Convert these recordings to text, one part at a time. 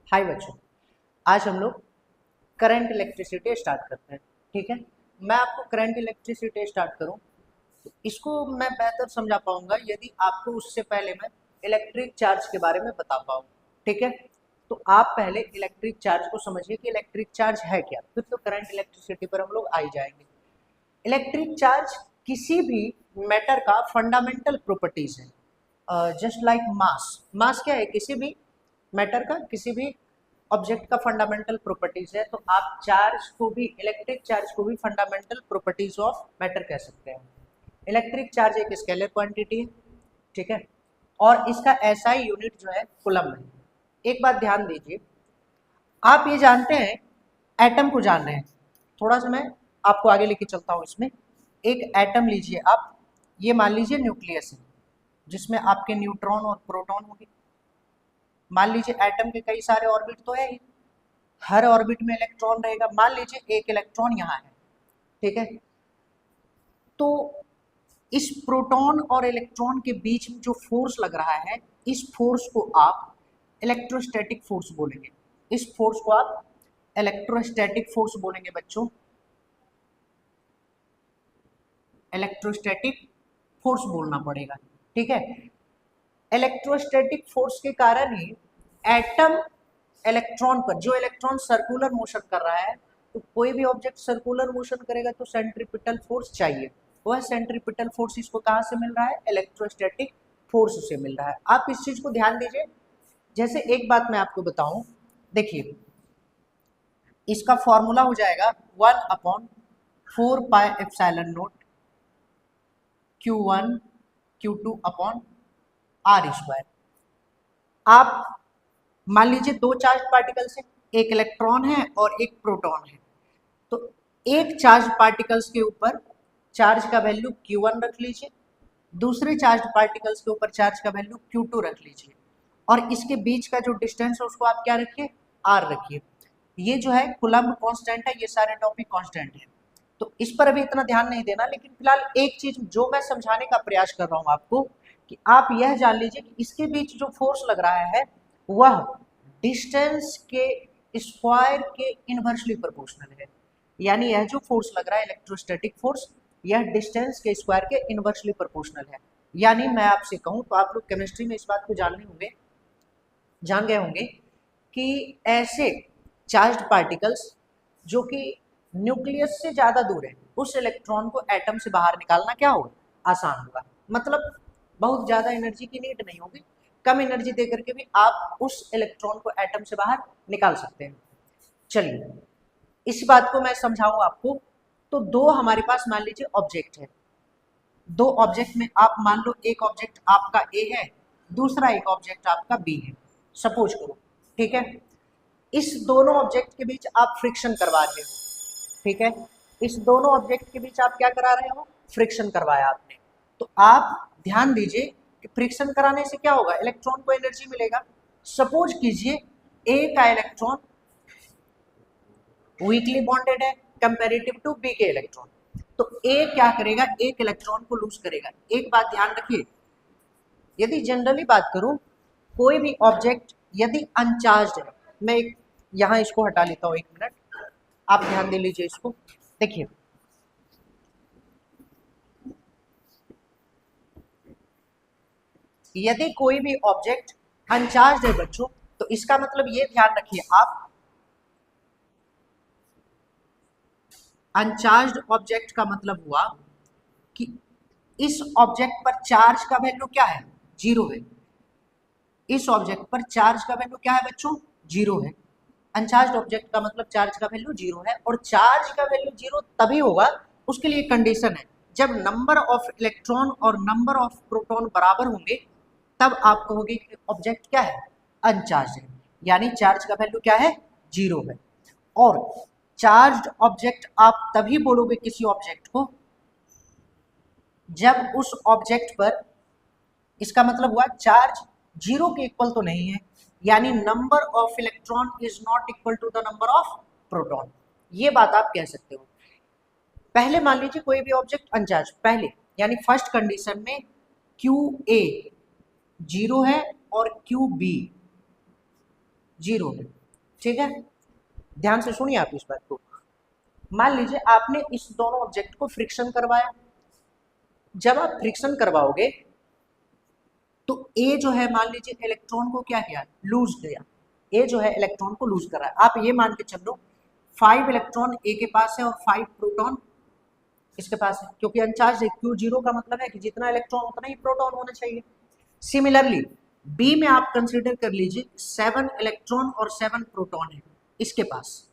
हाय बच्चों, आज हम लोग करंट इलेक्ट्रिसिटी स्टार्ट करते हैं। ठीक है, मैं आपको करंट इलेक्ट्रिसिटी स्टार्ट करूं तो इसको मैं बेहतर समझा पाऊंगा यदि आपको उससे पहले मैं इलेक्ट्रिक चार्ज के बारे में बता पाऊँ। ठीक है, तो आप पहले इलेक्ट्रिक चार्ज को समझिए कि इलेक्ट्रिक चार्ज है क्या, फिर तो करंट इलेक्ट्रिसिटी पर हम लोग आ ही जाएंगे। इलेक्ट्रिक चार्ज किसी भी मैटर का फंडामेंटल प्रॉपर्टीज है। Just like mass. मास क्या है? किसी भी मैटर का, किसी भी ऑब्जेक्ट का फंडामेंटल प्रॉपर्टीज है। तो आप चार्ज को भी, इलेक्ट्रिक चार्ज को भी फंडामेंटल प्रॉपर्टीज ऑफ मैटर कह सकते हैं। इलेक्ट्रिक चार्ज एक स्केलर क्वांटिटी है, ठीक है, और इसका एसआई यूनिट जो है कूलम है। एक बात ध्यान दीजिए, आप ये जानते हैं, एटम को जान रहे हैं। थोड़ा सा मैं आपको आगे लेके चलता हूँ। इसमें एक एटम लीजिए आप, ये मान लीजिए न्यूक्लियस है जिसमें आपके न्यूट्रॉन और प्रोटॉन होंगे। मान लीजिए एटम के कई सारे ऑर्बिट तो है ही, हर ऑर्बिट में इलेक्ट्रॉन रहेगा। मान लीजिए एक इलेक्ट्रॉन यहाँ है, ठीक है, तो इस प्रोटॉन और इलेक्ट्रॉन के बीच में जो फोर्स लग रहा है, इस फोर्स को आप इलेक्ट्रोस्टैटिक फोर्स बोलेंगे। इस फोर्स को आप इलेक्ट्रोस्टैटिक फोर्स बोलेंगे बच्चों, इलेक्ट्रोस्टैटिक फोर्स बोलना पड़ेगा। ठीक है, इलेक्ट्रोस्टैटिक फोर्स के कारण ही एटम इलेक्ट्रॉन पर, जो इलेक्ट्रॉन सर्कुलर मोशन कर रहा है, तो कोई भी ऑब्जेक्ट सर्कुलर मोशन करेगा तो सेंट्रीपिटल फोर्स चाहिए। वह सेंट्रीपिटल फोर्स इसको कहाँ से मिल रहा है? इलेक्ट्रोस्टैटिक फोर्स से मिल रहा है। आप इस चीज को ध्यान दीजिए। जैसे एक बात मैं आपको बताऊं, देखिए इसका फॉर्मूला हो जाएगा 1/4πε0 Q1 Q2/r²। आप मान लीजिए दो चार्ज पार्टिकल्स हैं, एक इलेक्ट्रॉन है और एक प्रोटॉन है। तो एक चार्ज पार्टिकल्स के ऊपर चार्ज का वैल्यू Q1 रख लीजिए, दूसरे चार्ज पार्टिकल्स के ऊपर चार्ज का वैल्यू Q2 रख लीजिए, और इसके बीच का जो डिस्टेंस है उसको आप क्या रखिए? R रखिए। ये जो है कूलम्ब कांस्टेंट है, ये सारे टॉपिक कांस्टेंट है, तो इस पर अभी इतना ध्यान नहीं देना। लेकिन फिलहाल एक चीज जो मैं समझाने का प्रयास कर रहा हूं आपको, कि आप यह जान लीजिए कि इसके बीच जो फोर्स लग रहा है वह डिस्टेंस के स्क्वायर के इनवर्सली प्रोपोर्शनल है। यानी यह जो फोर्स लग रहा है इलेक्ट्रोस्टैटिक फोर्स, यह डिस्टेंस के स्क्वायर के इनवर्सली प्रोपोर्शनल है। यानी मैं आपसे कहूं तो आप लोग केमिस्ट्री में इस बात को जान गए होंगे कि ऐसे चार्ज्ड पार्टिकल्स जो कि न्यूक्लियस से ज़्यादा दूर है, उस इलेक्ट्रॉन को एटम से बाहर निकालना क्या होगा? आसान होगा। मतलब बहुत ज़्यादा एनर्जी की नीड नहीं होगी, कम एनर्जी दे करके भी आप उस इलेक्ट्रॉन को एटम से बाहर निकाल सकते हैं। चलिए इस बात को मैं समझाऊं आपको। तो दो हमारे पास मान लीजिए ऑब्जेक्ट है, दो ऑब्जेक्ट में आप मान लो एक ऑब्जेक्ट आपका ए है, दूसरा एक ऑब्जेक्ट आपका बी है, सपोज करो। ठीक है, इस दोनों ऑब्जेक्ट के बीच आप फ्रिक्शन करवा रहे हो। ठीक है, इस दोनों ऑब्जेक्ट के बीच आप क्या करा रहे हो? फ्रिक्शन करवाया आपने। तो आप ध्यान दीजिए कि फ्रिक्शन कराने से क्या होगा? इलेक्ट्रॉन को एनर्जी मिलेगा। सपोज कीजिए ए का इलेक्ट्रॉन वीकली बॉन्डेड है कंपैरेटिव टू बी के इलेक्ट्रॉन, तो ए क्या करेगा? एक इलेक्ट्रॉन को लूज करेगा। एक बात ध्यान रखिए, यदि जनरली बात करूं, कोई भी ऑब्जेक्ट यदि अनचार्ज है, मैं यहाँ इसको हटा लेता हूँ, 1 मिनट आप ध्यान दे लीजिए इसको। देखिए यदि कोई भी ऑब्जेक्ट अनचार्ज है बच्चों, तो इसका मतलब ये ध्यान रखिए आप, अनचार्ज ऑब्जेक्ट का मतलब हुआ कि इस ऑब्जेक्ट पर चार्ज का वैल्यू क्या है? 0 है। इस ऑब्जेक्ट पर चार्ज का वैल्यू क्या है बच्चों? 0 है। अनचार्ज ऑब्जेक्ट का मतलब चार्ज का वैल्यू 0 है, और चार्ज का वैल्यू 0 तभी होगा, उसके लिए कंडीशन है, जब नंबर ऑफ इलेक्ट्रॉन और नंबर ऑफ प्रोटॉन बराबर होंगे, तब आप कहोगे कि ऑब्जेक्ट क्या है? अनचार्ज है। यानी चार्ज का वैल्यू क्या है? 0 है। और चार्ज ऑब्जेक्ट आप तभी बोलोगे किसी ऑब्जेक्ट को जब उस ऑब्जेक्ट पर, इसका मतलब हुआ चार्ज 0 के इक्वल तो नहीं है, यानी number of electron is not equal to the number of proton. ये बात आप कह सकते हो। पहले मान लीजिए कोई भी ऑब्जेक्ट अनचार्ज, पहले यानी फर्स्ट कंडीशन में क्यू ए 0 है और क्यू बी जीरो है। ठीक है, ध्यान से सुनिए आप इस बात को। मान लीजिए आपने इस दोनों ऑब्जेक्ट को फ्रिक्शन करवाया। जब आप फ्रिक्शन करवाओगे तो ए जो है मान लीजिए इलेक्ट्रॉन को क्या किया, लूज किया। ए जो है इलेक्ट्रॉन को लूज कर रहा है। आप ये मान के चलो 5 इलेक्ट्रॉन ए के पास है और 5 प्रोटॉन इसके पास है, क्योंकि अनचार्ज है। क्यू जीरो का मतलब है कि जितना इलेक्ट्रॉन उतना ही प्रोटॉन होना चाहिए। सिमिलरली बी में आप कंसीडर कर लीजिए 7 इलेक्ट्रॉन और 7 प्रोटॉन है इसके पास।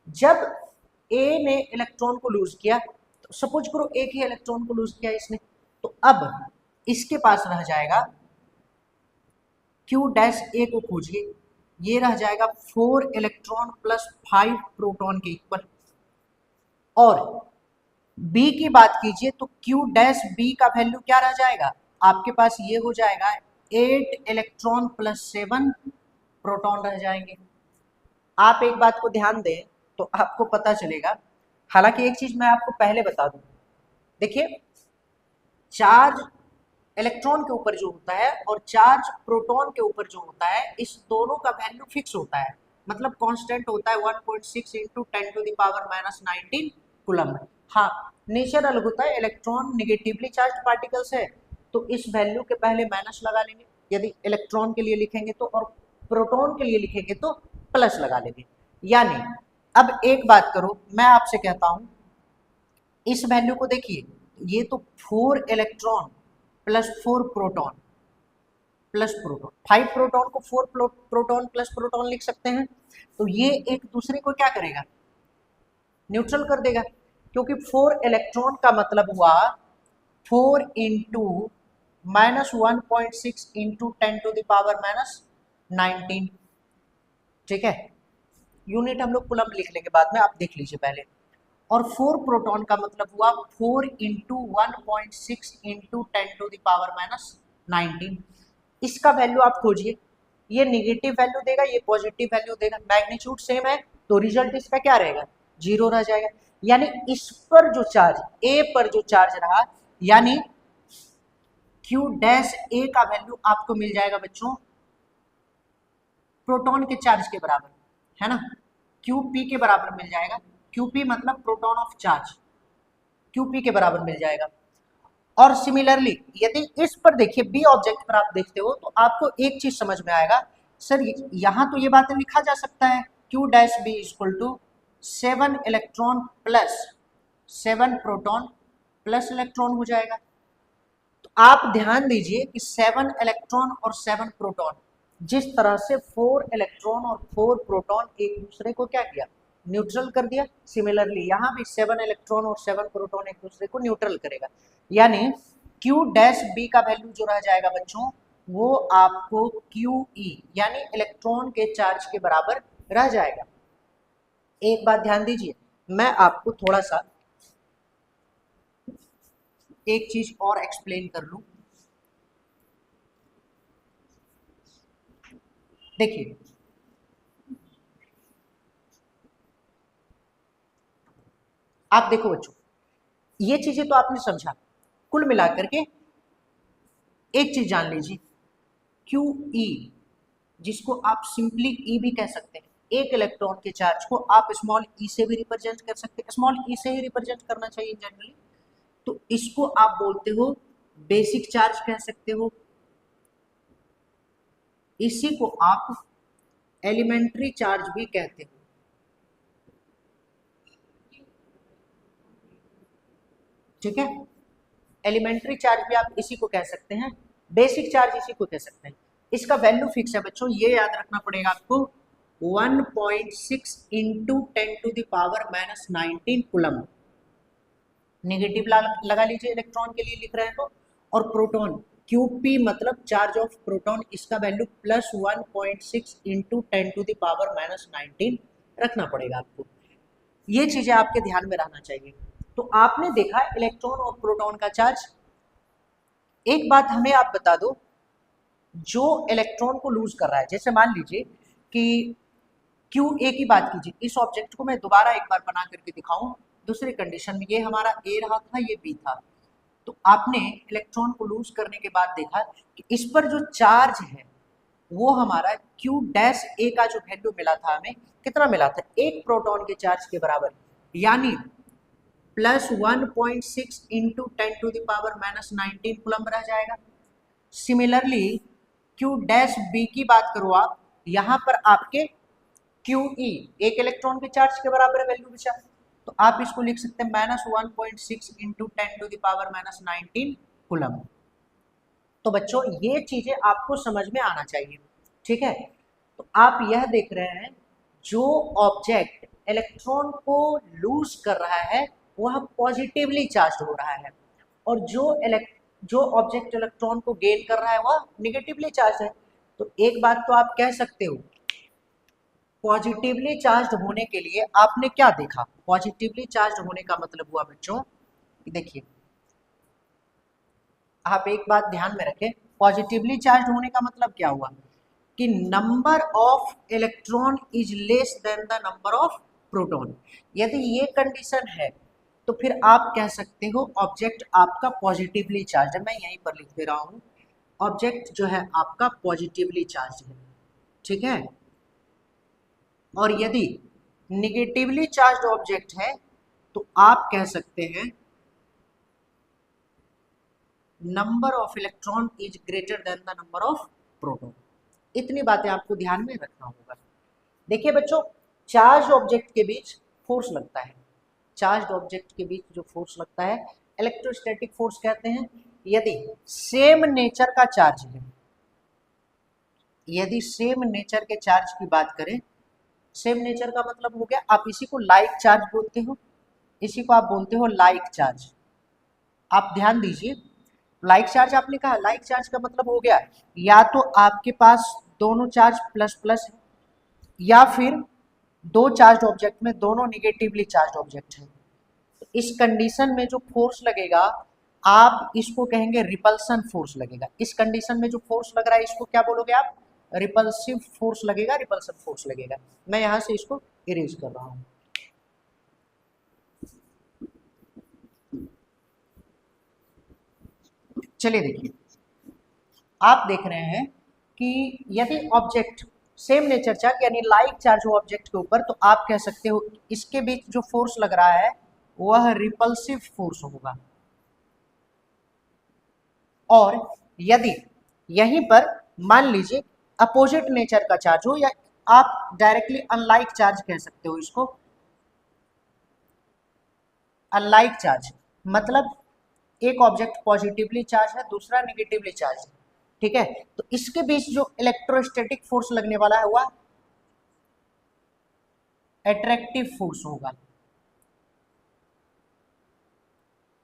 जब ए ने इलेक्ट्रॉन को लूज किया, तो सपोज करो एक ही इलेक्ट्रॉन को लूज किया इसने, तो अब इसके पास रह जाएगा क्यू डैश ए को खोजिए, ये रह जाएगा 4 इलेक्ट्रॉन प्लस 5 प्रोटॉन के इक्वल। और बी की बात कीजिए तो क्यू डैश बी का वैल्यू क्या रह जाएगा, आपके पास ये हो जाएगा 8 इलेक्ट्रॉन प्लस 7 प्रोटॉन रह जाएंगे। आप एक बात को ध्यान दें तो आपको पता चलेगा। हालांकि एक चीज मैं आपको पहले बता दूं, देखिए चार्ज इलेक्ट्रॉन के ऊपर जो होता है और चार्ज प्रोटॉन के ऊपर जो होता है, इस दोनों का वैल्यू फिक्स होता है, मतलब कांस्टेंट होता है 1.6 इंटू 10⁻⁻19 कूलम। हाँ, नेचर अलग होता है। इलेक्ट्रॉन निगेटिवली चार्ज पार्टिकल्स है तो इस वैल्यू के पहले माइनस लगा लेंगे यदि इलेक्ट्रॉन के लिए लिखेंगे तो, और प्रोटॉन के लिए लिखेंगे तो प्लस लगा लेंगे। यानी अब एक बात करो, मैं आपसे कहता हूं इस वैल्यू को देखिए, ये तो 4 electron plus 4 proton plus proton, 5 proton को 4 प्रोटॉन प्लस प्रोटॉन लिख सकते हैं। तो ये एक दूसरे को क्या करेगा, न्यूट्रल कर देगा, क्योंकि 4 इलेक्ट्रॉन का मतलब हुआ 4 इंटू -1.6 इंटू 10⁻⁻19। ठीक है, यूनिट हम लोग कूलम लिख लेंगे बाद में, आप देख लीजिए पहले। और 4 प्रोटॉन का मतलब हुआ 4 इंटू 1.6 इंटू 10⁻⁻19। इसका वैल्यू आप खोजिए, ये निगेटिव वैल्यू देगा, ये पॉजिटिव वैल्यू देगा, मैग्नीट्यूड सेम है तो रिजल्ट इसका क्या रहेगा, जीरो रह जाएगा। यानी इस पर जो चार्ज, ए पर जो चार्ज रहा, यानी क्यू डैश ए का वैल्यू आपको मिल जाएगा बच्चों प्रोटॉन के चार्ज के बराबर, है ना, क्यू पी के बराबर मिल जाएगा। क्यू पी मतलब proton of charge, Q P के बराबर मिल जाएगा। और सिमिलरली यदि इस पर देखिए बी ऑब्जेक्ट पर आप देखते हो तो आपको एक चीज समझ में आएगा, सर यहां तो ये बातें लिखा जा सकता है Q dash B equal to 7 electron plus 7 proton plus electron हो जाएगा। तो आप ध्यान दीजिए कि 7 इलेक्ट्रॉन और 7 प्रोटॉन, जिस तरह से 4 इलेक्ट्रॉन और 4 प्रोटॉन एक दूसरे को क्या किया, न्यूट्रल कर दिया, सिमिलरली यहाँ भी 7 इलेक्ट्रॉन और 7 प्रोटॉन एक दूसरे को न्यूट्रल करेगा। यानी क्यू डैश बी का वैल्यू जो रह जाएगा बच्चों, वो आपको क्यू ई यानी इलेक्ट्रॉन के चार्ज के बराबर रह जाएगा। एक बात ध्यान दीजिए, मैं आपको थोड़ा सा एक चीज और एक्सप्लेन कर लूं। देखिए आप देखो बच्चों, ये चीजें तो आपने समझा, कुल मिलाकर के एक चीज जान लीजिए, क्यू ई जिसको आप सिंपली ई भी कह सकते हैं, एक इलेक्ट्रॉन के चार्ज को आप स्मॉल ई से भी रिप्रेजेंट कर सकते हैं, स्मॉल ई से ही रिप्रेजेंट करना चाहिए जनरली। तो इसको आप बोलते हो बेसिक चार्ज कह सकते हो, इसी को आप एलिमेंट्री चार्ज भी कहते हो। ठीक है, एलिमेंट्री चार्ज भी आप इसी को कह सकते हैं, बेसिक चार्ज इसी को कह सकते हैं। इसका वैल्यू फिक्स है बच्चों, ये याद रखना पड़ेगा आपको, 1.6 इंटू 10⁻⁻19 कूलम। नेगेटिव लगा लीजिए इलेक्ट्रॉन के लिए लिख रहे हैं तो, और प्रोटॉन क्यूपी मतलब चार्ज ऑफ प्रोटॉन, इसका वैल्यू +1.6 इंटू 10⁻⁻19 रखना पड़ेगा आपको। ये चीजें आपके ध्यान में रहना चाहिए। तो आपने देखा इलेक्ट्रॉन और प्रोटॉन का चार्ज। एक बात हमें आप बता दो, जो इलेक्ट्रॉन को लूज कर रहा है, जैसे मान लीजिए कि क्यू ए की बात कीजिए, इस ऑब्जेक्ट को मैं दोबारा एक बार बना करके दिखाऊं दूसरी कंडीशन में, ये हमारा ए रहा था, ये बी था। तो आपने इलेक्ट्रॉन को लूज करने के बाद देखा कि इस पर जो चार्ज है वो हमारा Q डैश ए का जो वैल्यू मिला था हमें, कितना मिला था, एक प्रोटॉन के चार्ज के बराबर, यानी +1.6 इंटू 10⁻⁻19 कूलम रह जाएगा। सिमिलरली Q डैश बी की बात करो आप, यहाँ पर आपके QE एक इलेक्ट्रॉन के चार्ज के बराबर वैल्यू बचा, तो आप इसको लिख सकते हैं -1.6 इंटू 10⁻⁻19 कूलम। तो बच्चों ये चीजें आपको समझ में आना चाहिए, ठीक है। तो आप यह देख रहे हैं, जो ऑब्जेक्ट इलेक्ट्रॉन को लूज कर रहा है वह पॉजिटिवली चार्ज हो रहा है, और जो ऑब्जेक्ट इलेक्ट्रॉन को गेन कर रहा है वह निगेटिवली चार्ज है। तो एक बात तो आप कह सकते हो, पॉजिटिवली चार्ज होने के लिए आपने क्या देखा, पॉजिटिवली चार्ज होने का मतलब हुआ बच्चों, देखिए आप एक बात ध्यान में रखें, पॉजिटिवली चार्ज होने का मतलब क्या हुआ कि number of electron is less than the number of proton. यदि ये कंडीशन है तो फिर आप कह सकते हो ऑब्जेक्ट आपका पॉजिटिवली चार्ज है। मैं यहीं पर लिख दे रहा हूं, ऑब्जेक्ट जो है आपका पॉजिटिवली चार्ज है, ठीक है। और यदि निगेटिवली चार्ज ऑब्जेक्ट है तो आप कह सकते हैं number of electron is greater than the number of proton. इतनी बातें आपको ध्यान में रखना होगा। देखिए बच्चों, चार्ज ऑब्जेक्ट के बीच फोर्स लगता है, चार्ज ऑब्जेक्ट के बीच जो फोर्स लगता है इलेक्ट्रोस्टैटिक फोर्स कहते हैं। यदि सेम नेचर का चार्ज है, यदि सेम नेचर के चार्ज की बात करें, सेम नेचर का मतलब हो गया, आप इसी को लाइक चार्ज बोलते हो, इसी को आप बोलते हो लाइक चार्ज। आप ध्यान दीजिए, लाइक चार्ज आपने कहा, लाइक चार्ज का मतलब हो गया या तो आपके पास दोनों चार्ज प्लस प्लस है, या फिर दो चार्ज ऑब्जेक्ट में दोनों निगेटिवली चार्ज ऑब्जेक्ट है। तो इस कंडीशन में जो फोर्स लगेगा आप इसको कहेंगे रिपल्सन फोर्स लगेगा। इस कंडीशन में जो फोर्स लग रहा है इसको क्या बोलोगे आप, रिपल्सिव फोर्स लगेगा, रिपल्सन फोर्स लगेगा। मैं यहां से इसको इरेज कर रहा हूं। चलिए देखिए, आप देख रहे हैं कि यदि ऑब्जेक्ट सेम नेचर चार्ज यानी लाइक चार्ज हो ऑब्जेक्ट के ऊपर, तो आप कह सकते हो इसके बीच जो फोर्स लग रहा है वह रिपल्सिव फोर्स होगा। और यदि यहीं पर मान लीजिए अपोजिट नेचर का चार्ज हो, या आप डायरेक्टली अनलाइक चार्ज कह सकते हो इसको, अनलाइक चार्ज मतलब एक ऑब्जेक्ट पॉजिटिवली चार्ज है, दूसरा निगेटिवली चार्ज है, ठीक है। तो इसके बीच जो इलेक्ट्रोस्टैटिक फोर्स लगने वाला है वह अट्रैक्टिव फोर्स होगा।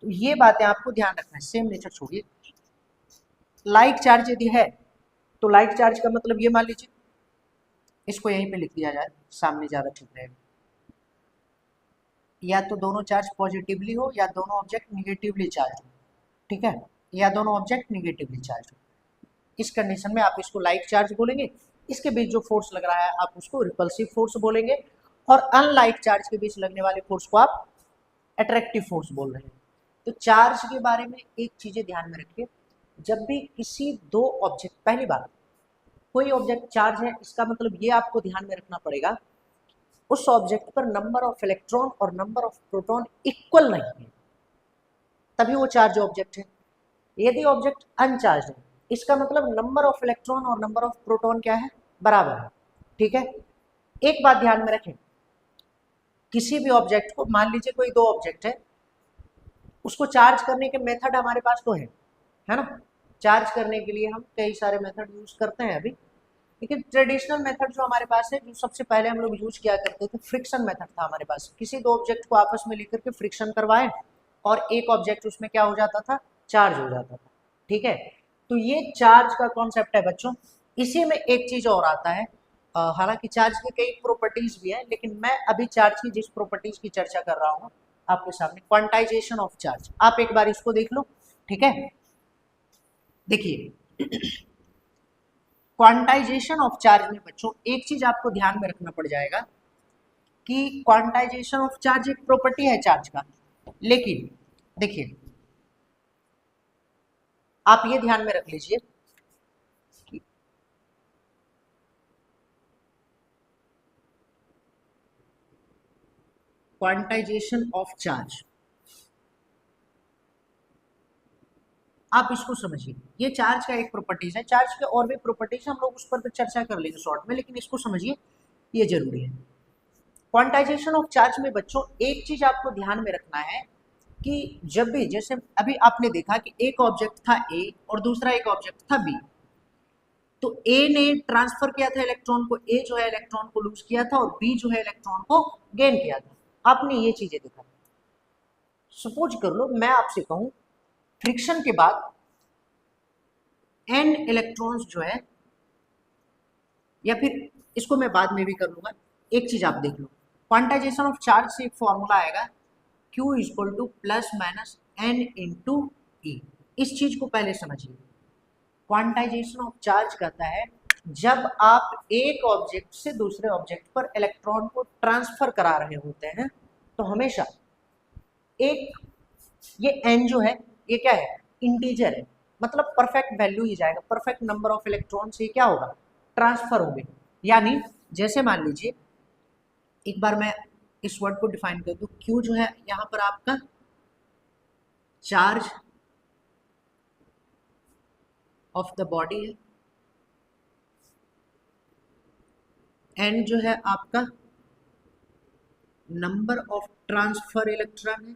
तो ये बातें आपको ध्यान रखना है। सेम नेचर छोड़िए, लाइक चार्ज यदि है तो लाइक चार्ज का मतलब ये मान लीजिए, इसको यहीं पे लिख दिया जाए, सामने ज्यादा ठीक रहेगा, या तो दोनों चार्ज पॉजिटिवली हो या दोनों ऑब्जेक्ट निगेटिवली चार्ज हो, ठीक है, या दोनों ऑब्जेक्ट निगेटिवली चार्ज हो। इस कंडीशन में आप इसको लाइक चार्ज बोलेंगे, इसके बीच जो फोर्स लग रहा है आप उसको रिपल्सिव फोर्स बोलेंगे, और अनलाइक चार्ज के बीच लगने वाले फोर्स को आप अट्रैक्टिव फोर्स बोल रहे हैं। तो चार्ज के बारे में एक चीजें ध्यान में रखिए, जब भी किसी दो ऑब्जेक्ट, पहली बात कोई ऑब्जेक्ट चार्ज है इसका मतलब ये आपको ध्यान में रखना पड़ेगा उस ऑब्जेक्ट पर नंबर ऑफ इलेक्ट्रॉन और नंबर ऑफ प्रोटॉन इक्वल नहीं है, तभी वो चार्ज ऑब्जेक्ट है। यदि ऑब्जेक्ट अनचार्ज है इसका मतलब नंबर ऑफ इलेक्ट्रॉन और नंबर ऑफ प्रोटॉन क्या है, बराबर है, ठीक है। एक बात ध्यान में रखें, किसी भी ऑब्जेक्ट को, मान लीजिए कोई दो ऑब्जेक्ट है, उसको चार्ज करने के मेथड हमारे पास तो है ना, चार्ज करने के लिए हम कई सारे मेथड यूज करते हैं अभी, लेकिन ट्रेडिशनल मेथड जो हमारे पास है, जो सबसे पहले हम लोग यूज किया करते थे, फ्रिक्शन मेथड था हमारे पास। किसी दो ऑब्जेक्ट को आपस में लेकर के फ्रिक्शन करवाएं और एक ऑब्जेक्ट उसमें क्या हो जाता था, चार्ज हो जाता था, ठीक है। तो ये चार्ज का कॉन्सेप्ट है बच्चों। इसी में एक चीज और आता है, हालांकि चार्ज की कई प्रॉपर्टीज भी है, लेकिन मैं अभी चार्ज की जिस प्रॉपर्टीज की चर्चा कर रहा हूँ आपके सामने, क्वांटाइजेशन ऑफ चार्ज, आप एक बार इसको देख लो, ठीक है। देखिए क्वांटाइजेशन ऑफ चार्ज में बच्चों एक चीज आपको ध्यान में रखना पड़ जाएगा कि क्वांटाइजेशन ऑफ चार्ज एक प्रॉपर्टी है चार्ज का, लेकिन देखिए आप ये ध्यान में रख लीजिए कि क्वांटाइजेशन ऑफ चार्ज। आप इसको समझिए, ये चार्ज का एक प्रॉपर्टीज है, चार्ज के और भी प्रॉपर्टीज हम लोग उस पर चर्चा कर लेंगे शॉर्ट में, लेकिन इसको समझिए, ये जरूरी है। क्वांटाइजेशन ऑफ चार्ज में बच्चों एक चीज आपको ध्यान में रखना है कि जब भी, जैसे अभी आपने देखा कि एक ऑब्जेक्ट था ए और दूसरा एक ऑब्जेक्ट था बी, तो ए ने ट्रांसफर किया था इलेक्ट्रॉन को, ए जो है इलेक्ट्रॉन को लूज किया था और बी जो है इलेक्ट्रॉन को गेन किया था। आपने ये चीजें देखा। सपोज कर लो मैं आपसे कहूं फ्रिक्शन के बाद एन इलेक्ट्रॉन्स जो है, या फिर इसको मैं बाद में भी कर लूंगा, एक चीज आप देख लो, क्वांटाइजेशन ऑफ चार्ज से एक फॉर्मूला आएगा Q equal to plus minus N into E. इस चीज को पहले समझिए। क्वांटाइजेशन ऑफ चार्ज कहता है जब आप एक ऑब्जेक्ट से दूसरे ऑब्जेक्ट पर इलेक्ट्रॉन को ट्रांसफर करा रहे होते हैं तो हमेशा एक, ये एन जो है ये क्या है, इंटीजर है, मतलब परफेक्ट वैल्यू ही जाएगा, परफेक्ट नंबर ऑफ इलेक्ट्रॉन से क्या होगा, ट्रांसफर होंगे। यानी जैसे मान लीजिए, एक बार मैं इस वर्ड को डिफाइन कर दूं, क्यू जो है यहां पर आपका चार्ज ऑफ द बॉडी है, एन जो है आपका नंबर ऑफ ट्रांसफर इलेक्ट्रॉन है,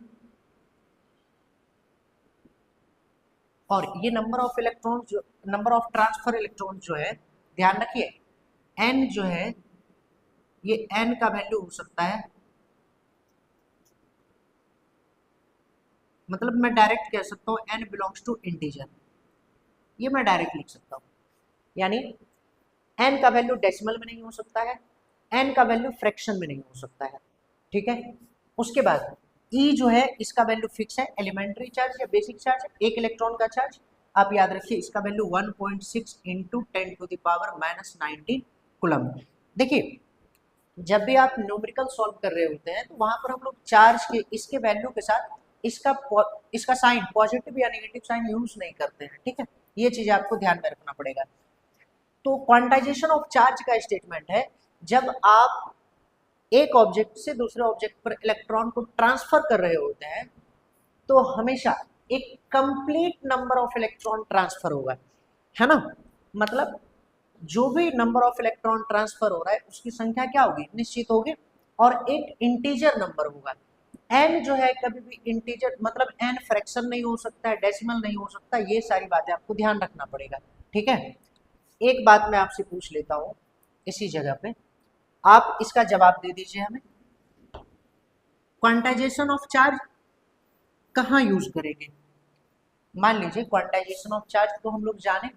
और ये नंबर ऑफ इलेक्ट्रॉन जो, नंबर ऑफ ट्रांसफर इलेक्ट्रॉन जो है, ध्यान रखिए एन जो है ये एन का वैल्यू हो सकता है, मतलब मैं डायरेक्ट कह सकता हूँ एन बिलोंग्स टू इंटीजर, ये मैं डायरेक्ट लिख सकता हूँ। यानी एन का वैल्यू डेसिमल में नहीं हो सकता है, एन का वैल्यू फ्रैक्शन में नहीं हो सकता है, ठीक है। उसके बाद ई जो है इसका वैल्यू फिक्स है, एलिमेंट्री चार्ज या बेसिक चार्ज, एक इलेक्ट्रॉन का चार्ज, आप याद रखिए इसका value 1.6 into 10 to the power -19 coulomb. देखिए जब भी आप न्यूमेरिकल सॉल्व कर रहे होते हैं तो वहां पर हम लोग चार्ज के इसके वैल्यू के साथ इसका साइन पॉजिटिव या नेगेटिव साइन यूज नहीं करते हैं, ठीक है, ये चीज आपको ध्यान में रखना पड़ेगा। तो क्वांटाइजेशन ऑफ चार्ज का स्टेटमेंट है जब आप एक ऑब्जेक्ट से दूसरे ऑब्जेक्ट पर इलेक्ट्रॉन को ट्रांसफर कर रहे होते हैं तो हमेशा एक complete number of electron transfer होगा, है ना, मतलब जो भी नंबर ऑफ इलेक्ट्रॉन ट्रांसफर हो रहा है उसकी संख्या क्या होगी, निश्चित होगी, और एक इंटीजर नंबर होगा। एन जो है कभी भी इंटीजर, मतलब एन फ्रैक्शन नहीं हो सकता है, डेसिमल नहीं हो सकता, ये सारी बातें आपको ध्यान रखना पड़ेगा, ठीक है। एक बात मैं आपसे पूछ लेता हूं इसी जगह पे, आप इसका जवाब दे दीजिए हमें, क्वांटाइजेशन ऑफ चार्ज कहाँ यूज करेंगे। मान लीजिए क्वांटाइजेशन ऑफ चार्ज तो हम लोग जाने,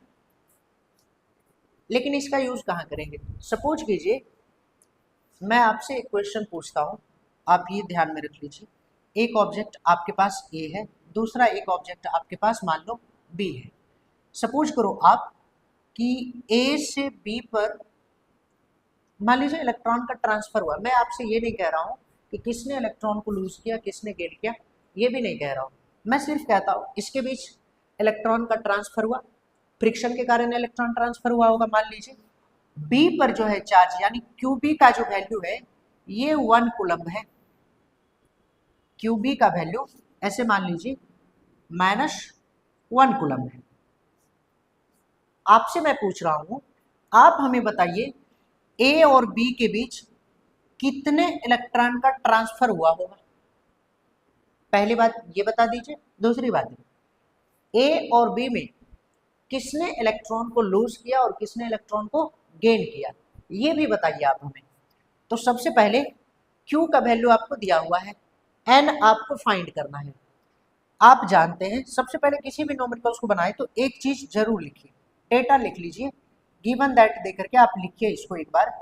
लेकिन इसका यूज कहाँ करेंगे। सपोज कीजिए मैं आपसे एक क्वेश्चन पूछता हूँ, आप ये ध्यान में रख लीजिए, एक ऑब्जेक्ट आपके पास ए है, दूसरा एक ऑब्जेक्ट आपके पास मान लो बी है। सपोज करो आप कि ए से बी पर मान लीजिए इलेक्ट्रॉन का ट्रांसफर हुआ। मैं आपसे ये नहीं कह रहा हूँ कि किसने इलेक्ट्रॉन को लूज किया, किसने गेन किया, ये भी नहीं कह रहा हूँ, मैं सिर्फ कहता हूँ इसके बीच इलेक्ट्रॉन का ट्रांसफर हुआ, फ्रिक्शन के कारण इलेक्ट्रॉन ट्रांसफर हुआ होगा। मान लीजिए बी पर जो है चार्ज यानी क्यू बी का जो वैल्यू है ये 1 कूलम है, क्यू बी का वैल्यू ऐसे मान लीजिए -1 कूलम है। आपसे मैं पूछ रहा हूं, आप हमें बताइए ए और बी के बीच कितने इलेक्ट्रॉन का ट्रांसफर हुआ होगा। पहली बात ये बता दीजिए, दूसरी बात ए और बी में किसने इलेक्ट्रॉन को लूज किया और किसने इलेक्ट्रॉन को गेन किया, ये भी बताइए आप हमें। तो सबसे पहले Q का वैल्यू आपको दिया हुआ है, N आपको फाइंड करना है। आप जानते हैं सबसे पहले किसी भी न्यूमेरिकल्स को बनाए तो एक चीज जरूर लिखिए, डेटा लिख लीजिए, गिवन दैट दे करके आप लिखिए इसको एक बार।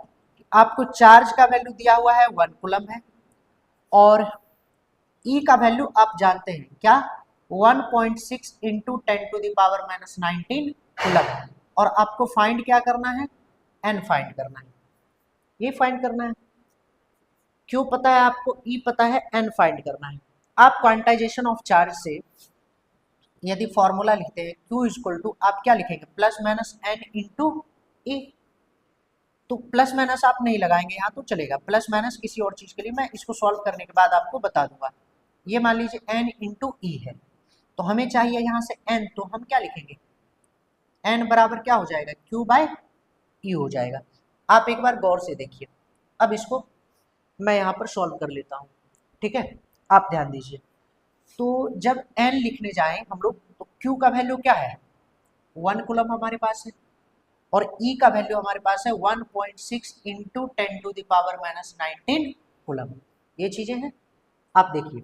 आपको चार्ज का वैल्यू दिया हुआ है 1 कूलम है, और E का वैल्यू आप जानते हैं क्या, 1.6 into 10 to the power -19 coulomb है, और आपको फाइंड क्या करना है, N फाइंड करना है, ये फाइंड करना है। Q पता है आपको, E पता है, N फाइंड करना है। आप क्वांटाइजेशन ऑफ चार्ज से यदि फॉर्मूला लिखते हैं Q इक्वल टू, आप क्या लिखेंगे, plus minus N into E। तो प्लस माइनस आप नहीं लगाएंगे यहाँ तो चलेगा, प्लस माइनस किसी और चीज़ के लिए मैं इसको सॉल्व करने के बाद आपको बता दूंगा। ये मान लीजिए n इंटू ई है, तो हमें चाहिए यहाँ से n, तो हम क्या लिखेंगे, n बराबर क्या हो जाएगा, q बाय ई हो जाएगा। आप एक बार गौर से देखिए, अब इसको मैं यहाँ पर सॉल्व कर लेता हूँ, ठीक है, आप ध्यान दीजिए। तो जब n लिखने जाएं हम लोग, तो q का वैल्यू क्या है, 1 कूलम हमारे पास है, और E का वैल्यू हमारे पास है 1.6 इंटू 10⁻⁻19 कूलम। ये चीजें हैं। आप देखिए,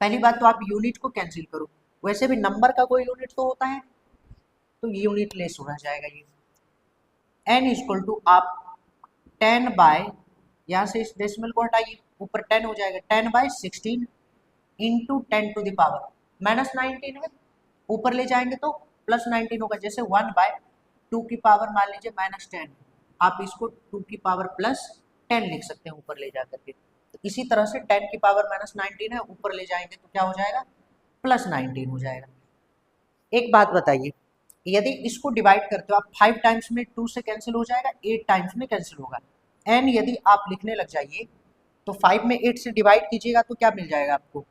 पहली बात तो आप यूनिट को कैंसिल करो, वैसे भी नंबर का कोई यूनिट तो होता है, तो ये यूनिट लेस होना जाएगा। ये n इक्वल टू आप 10 बाय, यहाँ से इस डेसिमल को हटाइए, ऊपर 10 हो जाएगा, 10 बाय 16 इंटू 10⁻⁻19 है, ऊपर ले जाएंगे तो प्लस 19 होगा, जैसे 1 बाय 2 की पावर मान लीजिए -10, आप इसको 2 की पावर प्लस 10 लिख सकते हैं ऊपर ले जा करके। तो इसी तरह से 10 की पावर -19 है, ऊपर ले जाएंगे तो क्या हो जाएगा, प्लस 19 हो जाएगा। एक बात बताइए, यदि इसको डिवाइड करते हो आप 5 टाइम्स में 2 से कैंसिल हो जाएगा, 8 टाइम्स में कैंसिल होगा। n यदि आप लिखने लग जाइए तो 5 में 8 से डिवाइड कीजिएगा तो क्या मिल जाएगा आपको,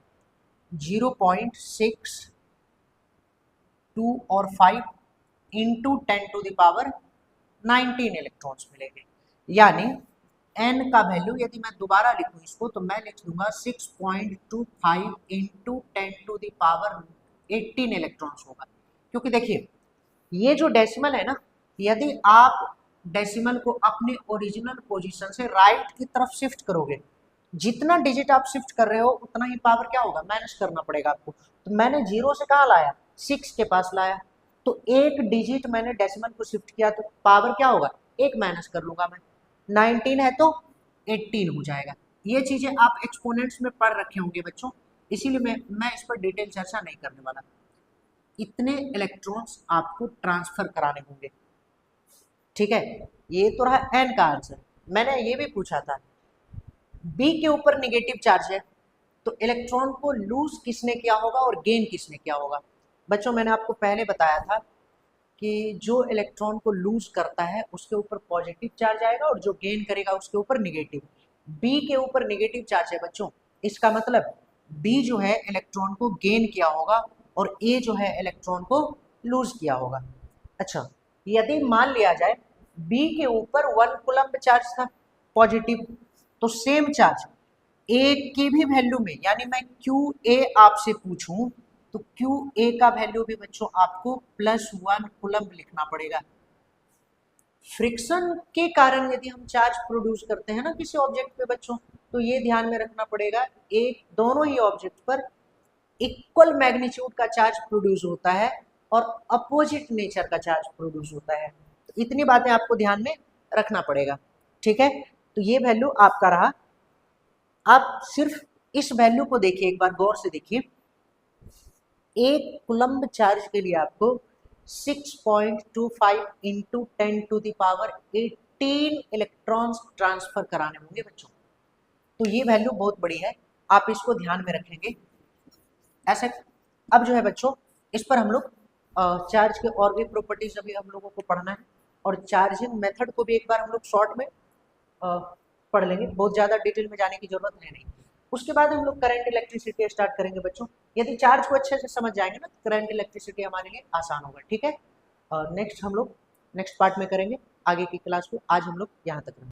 0.62 और 5 इंटू 10⁻19 इलेक्ट्रॉन्स मिलेंगे। यानी n का वैल्यू यदि मैं दोबारा लिखूं इसको, तो मैं लिख दूंगा 6.25 इंटू 10⁻18 इलेक्ट्रॉन्स होगा। क्योंकि देखिए, ये जो डेसिमल है ना, यदि आप डेसिमल को अपने ओरिजिनल पोजीशन से राइट की तरफ शिफ्ट करोगे, जितना डिजिट आप शिफ्ट कर रहे हो उतना ही पावर क्या होगा, माइनस करना पड़ेगा आपको। तो मैंने 0 से कहाँ लाया, 6 के पास लाया, तो एक डिजिट मैंने डेसिमल को शिफ्ट किया तो पावर क्या होगा, एक माइनस कर लूंगा मैं, 19 है तो 18 हो जाएगा। ये चीजें आप एक्सपोनेंट्स में पढ़ रखे होंगे बच्चों, इसीलिए मैं इस पर डिटेल चर्चा नहीं करने वाला। इतने इलेक्ट्रॉन्स आपको ट्रांसफर कराने होंगे, ठीक है। ये तो रहा n का आंसर। मैंने ये भी पूछा था, B के ऊपर निगेटिव चार्ज है, तो इलेक्ट्रॉन को लूज किसने किया होगा और गेन किसने किया होगा। बच्चों मैंने आपको पहले बताया था कि जो इलेक्ट्रॉन को लूज करता है उसके ऊपर पॉजिटिव चार्ज आएगा और जो गेन करेगा उसके ऊपर निगेटिव। B के ऊपर निगेटिव चार्ज है बच्चों, इसका मतलब B जो है इलेक्ट्रॉन को गेन किया होगा और A जो है इलेक्ट्रॉन को लूज किया होगा। अच्छा, यदि मान लिया जाए B के ऊपर 1 कूलम्ब चार्ज था पॉजिटिव, तो सेम चार्ज A की भी वैल्यू में, यानी मैं QA आपसे पूछूं तो QA का वैल्यू भी बच्चों आपको +1 कूलम्ब लिखना पड़ेगा। फ्रिक्शन के कारण यदि हम चार्ज प्रोड्यूस करते हैं ना किसी ऑब्जेक्ट पे बच्चों, तो ये ध्यान में रखना पड़ेगा, एक दोनों ही ऑब्जेक्ट पर इक्वल मैग्नीट्यूड का चार्ज प्रोड्यूस होता है और अपोजिट नेचर का चार्ज प्रोड्यूस होता है। तो इतनी बातें आपको ध्यान में रखना पड़ेगा, ठीक है। तो ये वैल्यू आपका रहा। आप सिर्फ इस वैल्यू को देखिए, एक बार गौर से देखिए, एक कूलम्ब चार्ज के लिए आपको 6.25 इंटू 10⁻18 इलेक्ट्रॉन्स ट्रांसफर कराने होंगे बच्चों। तो ये वैल्यू बहुत बड़ी है, आप इसको ध्यान में रखेंगे ऐसे। अब जो है बच्चों, इस पर हम लोग चार्ज के और भी प्रॉपर्टीज अभी हम लोगों को पढ़ना है, और चार्जिंग मेथड को भी एक बार हम लोग शॉर्ट में पढ़ लेंगे, बहुत ज़्यादा डिटेल में जाने की जरूरत है नहीं। उसके बाद हम लोग करंट इलेक्ट्रिसिटी स्टार्ट करेंगे बच्चों। यदि चार्ज को अच्छे से समझ जाएंगे ना, करंट इलेक्ट्रिसिटी हमारे लिए आसान होगा, ठीक है। नेक्स्ट हम लोग नेक्स्ट पार्ट में करेंगे आगे की क्लास को। आज हम लोग यहाँ तक रहेंगे।